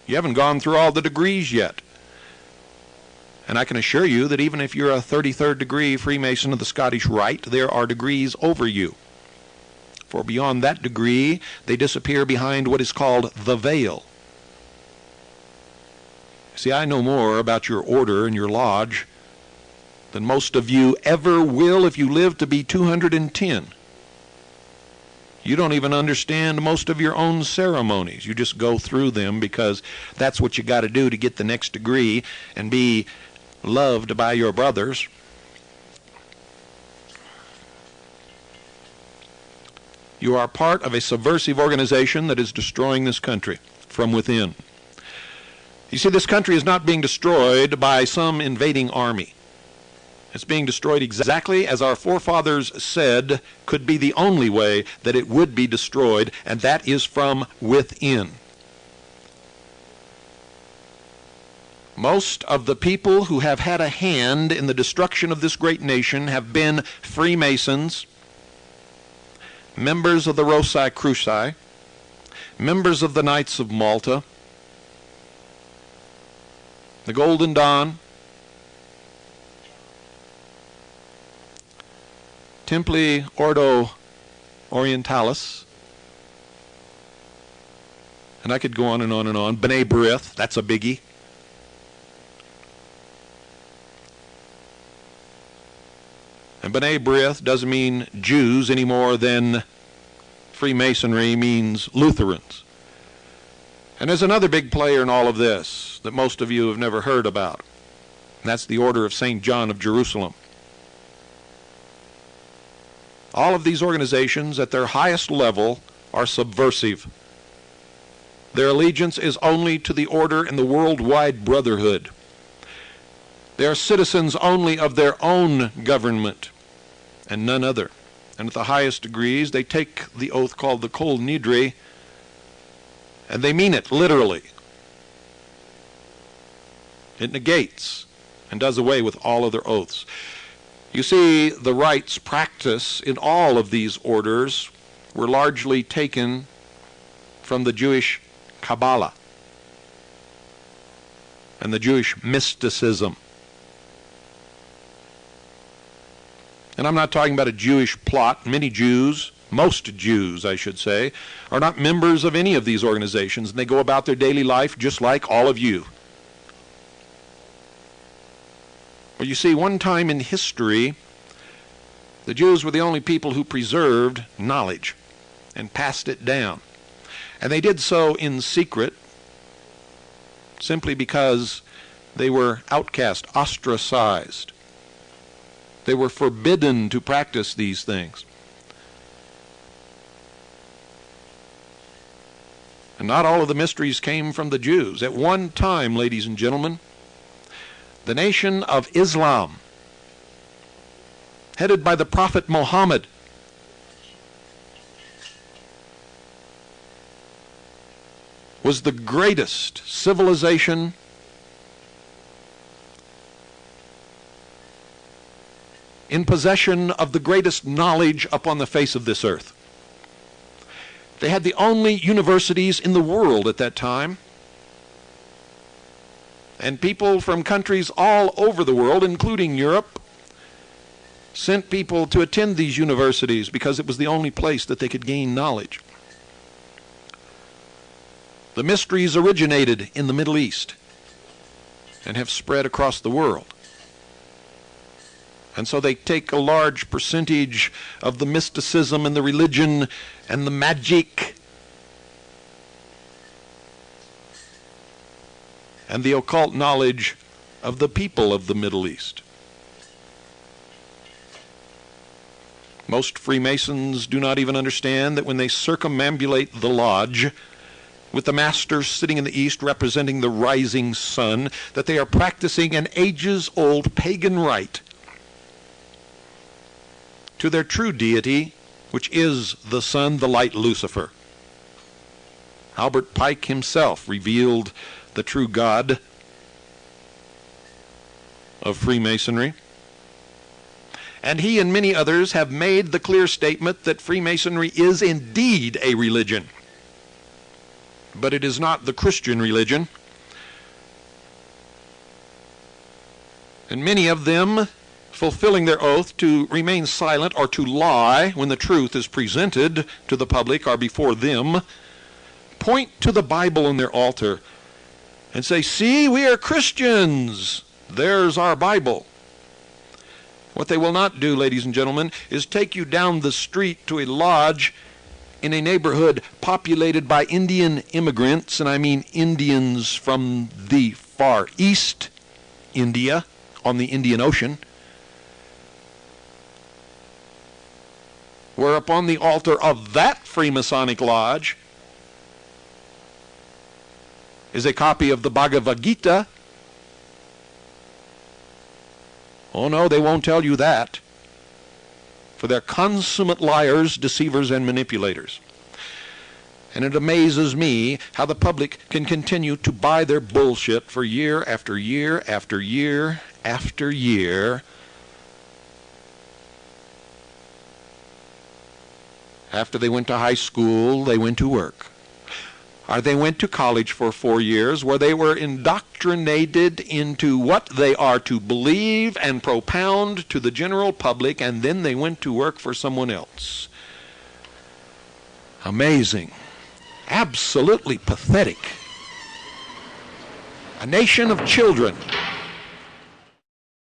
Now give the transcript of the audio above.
You haven't gone through all the degrees yet. And I can assure you that even if you're a 33rd degree Freemason of the Scottish Rite, there are degrees over you. For beyond that degree, they disappear behind what is called the veil. See, I know more about your order and your lodge than most of you ever will if you live to be 210. You don't even understand most of your own ceremonies. You just go through them because that's what you got to do to get the next degree and be loved by your brothers. You are part of a subversive organization that is destroying this country from within. You see, this country is not being destroyed by some invading army. It's being destroyed exactly as our forefathers said could be the only way that it would be destroyed, and that is from within. Most of the people who have had a hand in the destruction of this great nation have been Freemasons, members of the Rosicruci, members of the Knights of Malta, the Golden Dawn, Templi Ordo Orientalis, and I could go on and on and on. B'nai B'rith, that's a biggie. And B'nai B'rith doesn't mean Jews any more than Freemasonry means Lutherans. And there's another big player in all of this that most of you have never heard about. And that's the Order of St. John of Jerusalem. All of these organizations at their highest level are subversive. Their allegiance is only to the order and the worldwide brotherhood. They are citizens only of their own government and none other. And at the highest degrees, they take the oath called the Kol Nidre, and they mean it literally. It negates and does away with all other oaths. You see, the rites practiced in all of these orders were largely taken from the Jewish Kabbalah and the Jewish mysticism. And I'm not talking about a Jewish plot. Many Jews, most Jews, I should say, are not members of any of these organizations, and they go about their daily life just like all of you. Well, you see, one time in history, the Jews were the only people who preserved knowledge and passed it down. And they did so in secret simply because they were outcast, ostracized. They were forbidden to practice these things. And not all of the mysteries came from the Jews. At one time, ladies and gentlemen, the nation of Islam, headed by the Prophet Muhammad, was the greatest civilization in possession of the greatest knowledge upon the face of this earth. They had the only universities in the world at that time. And people from countries all over the world, including Europe, sent people to attend these universities because it was the only place that they could gain knowledge. The mysteries originated in the Middle East and have spread across the world. And so they take a large percentage of the mysticism and the religion and the magic and the occult knowledge of the people of the Middle East. Most Freemasons do not even understand that when they circumambulate the lodge, with the master sitting in the east representing the rising sun, that they are practicing an ages-old pagan rite to their true deity, which is the sun, the light Lucifer. Albert Pike himself revealed the true God of Freemasonry. And he and many others have made the clear statement that Freemasonry is indeed a religion. but it is not the Christian religion. And many of them, fulfilling their oath to remain silent or to lie when the truth is presented to the public or before them, point to the Bible on their altar and say, "See, we are Christians. There's our Bible." What they will not do, ladies and gentlemen, is take you down the street to a lodge in a neighborhood populated by Indian immigrants, and I mean Indians from the far east, India, on the Indian Ocean, where upon the altar of that Freemasonic lodge is a copy of the Bhagavad Gita. Oh no, they won't tell you that, for they're consummate liars, deceivers, and manipulators. And it amazes me how the public can continue to buy their bullshit for year after year after year after year after they went to high school, they went to work. Or they went to college for 4 years where they were indoctrinated into what they are to believe and propound to the general public, and then they went to work for someone else. Amazing. Absolutely pathetic. A nation of children